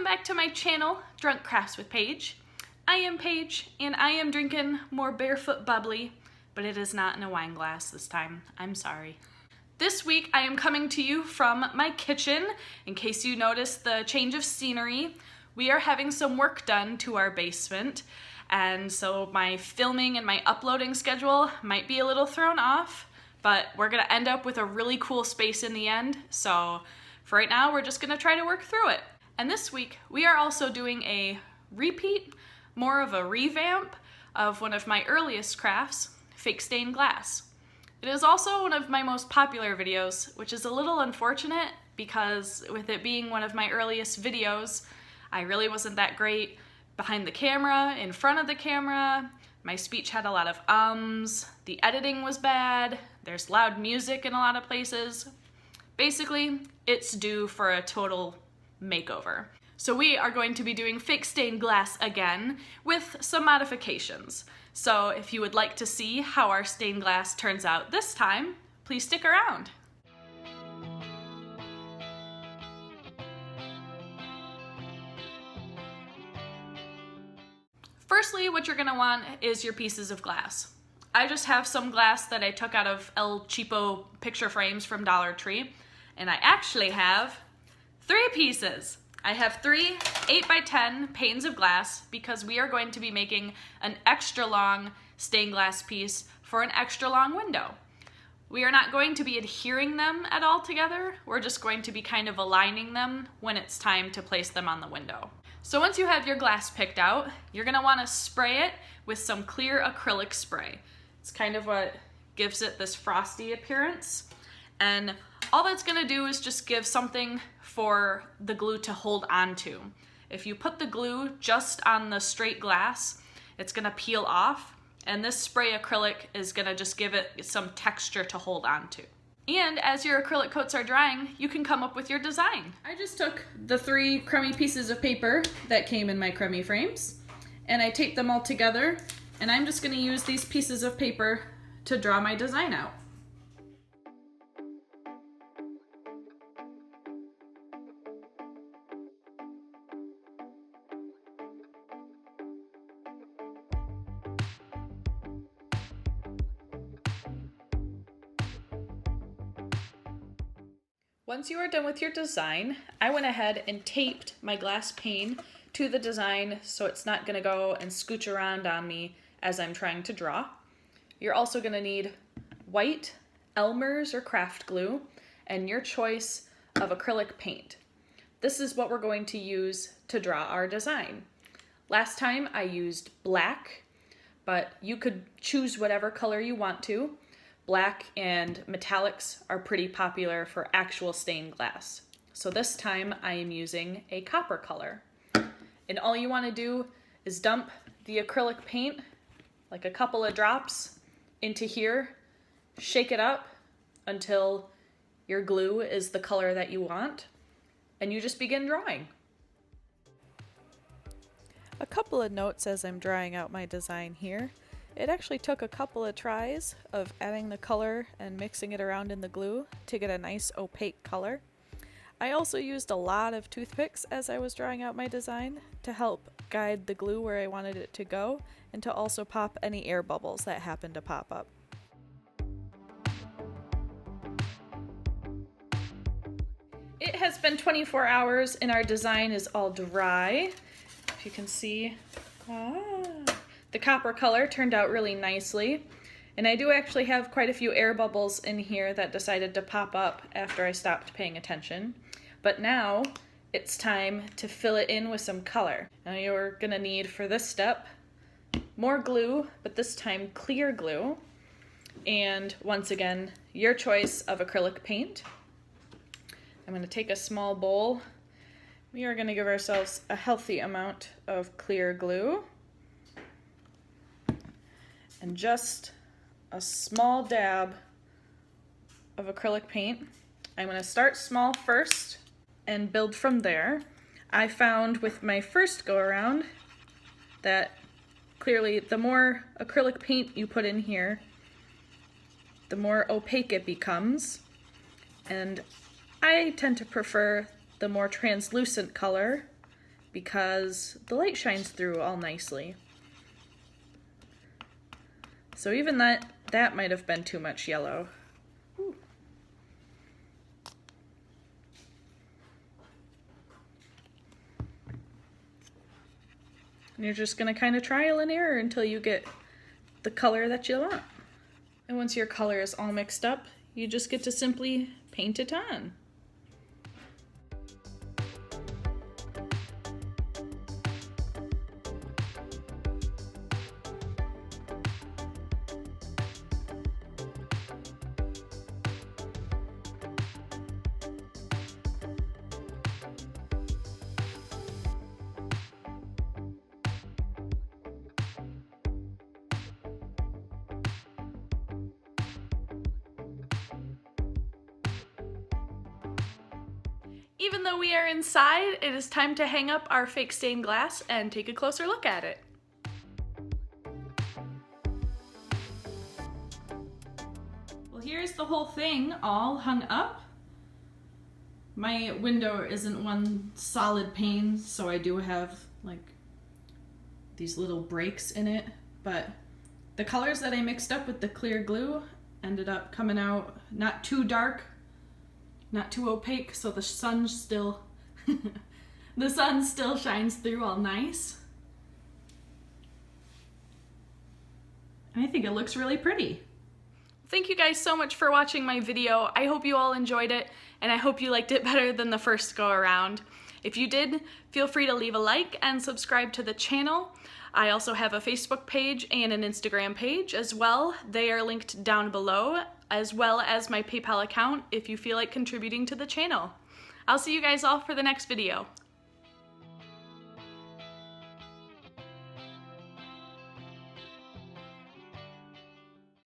Welcome back to my channel, Drunk Crafts with Paige. I am Paige, and I am drinking more barefoot bubbly, but it is not in a wine glass this time. I'm sorry. This week I am coming to you from my kitchen. In case you noticed the change of scenery, we are having some work done to our basement, and so my filming and my uploading schedule might be a little thrown off, but we're gonna end up with a really cool space in the end, so for right now, we're just gonna try to work through it. And this week, we are also doing a repeat, more of a revamp of one of my earliest crafts, fake stained glass. It is also one of my most popular videos, which is a little unfortunate because with it being one of my earliest videos, I really wasn't that great behind the camera, in front of the camera. My speech had a lot of ums, the editing was bad, there's loud music in a lot of places. Basically, it's due for a total makeover. So we are going to be doing fake stained glass again with some modifications. So if you would like to see how our stained glass turns out this time, please stick around. Firstly, what you're gonna want is your pieces of glass. I just have some glass that I took out of El Cheapo picture frames from Dollar Tree, and I actually have 3 pieces. I have 3 8x10 panes of glass because we are going to be making an extra long stained glass piece for an extra long window. We are not going to be adhering them at all together. We're just going to be kind of aligning them when it's time to place them on the window. So once you have your glass picked out, you're gonna wanna spray it with some clear acrylic spray. It's kind of what gives it this frosty appearance. And all that's gonna do is just give something for the glue to hold onto. If you put the glue just on the straight glass, it's gonna peel off, and this spray acrylic is gonna just give it some texture to hold onto. And as your acrylic coats are drying, you can come up with your design. I just took the 3 crummy pieces of paper that came in my crummy frames, and I taped them all together, and I'm just gonna use these pieces of paper to draw my design out. Once you are done with your design, I went ahead and taped my glass pane to the design so it's not going to go and scooch around on me as I'm trying to draw. You're also going to need white, Elmer's or craft glue, and your choice of acrylic paint. This is what we're going to use to draw our design. Last time I used black, but you could choose whatever color you want to. Black and metallics are pretty popular for actual stained glass. So this time I am using a copper color. And all you want to do is dump the acrylic paint, like a couple of drops, into here, shake it up until your glue is the color that you want, and you just begin drawing. A couple of notes as I'm drawing out my design here. It actually took a couple of tries of adding the color and mixing it around in the glue to get a nice opaque color. I also used a lot of toothpicks as I was drawing out my design to help guide the glue where I wanted it to go and to also pop any air bubbles that happened to pop up. It has been 24 hours and our design is all dry. If you can see, the copper color turned out really nicely, and I do actually have quite a few air bubbles in here that decided to pop up after I stopped paying attention. But now it's time to fill it in with some color. Now you're gonna need for this step more glue, but this time clear glue, and once again your choice of acrylic paint. I'm gonna take a small bowl. We are gonna give ourselves a healthy amount of clear glue. And just a small dab of acrylic paint. I'm going to start small first and build from there. I found with my first go around that clearly the more acrylic paint you put in here, the more opaque it becomes. And I tend to prefer the more translucent color because the light shines through all nicely. So even that might have been too much yellow. Ooh. And you're just gonna kind of trial and error until you get the color that you want. And once your color is all mixed up, you just get to simply paint it on. Even though we are inside, it is time to hang up our fake stained glass and take a closer look at it. Well, here's the whole thing all hung up. My window isn't one solid pane, so I do have like these little breaks in it, but the colors that I mixed up with the clear glue ended up coming out not too dark, not too opaque, so the sun still the sun still shines through all nice. And I think it looks really pretty. Thank you guys so much for watching my video. I hope you all enjoyed it, and I hope you liked it better than the first go around. If you did, feel free to leave a like and subscribe to the channel. I also have a Facebook page and an Instagram page as well. They are linked down below, as well as my PayPal account if you feel like contributing to the channel. I'll see you guys all for the next video.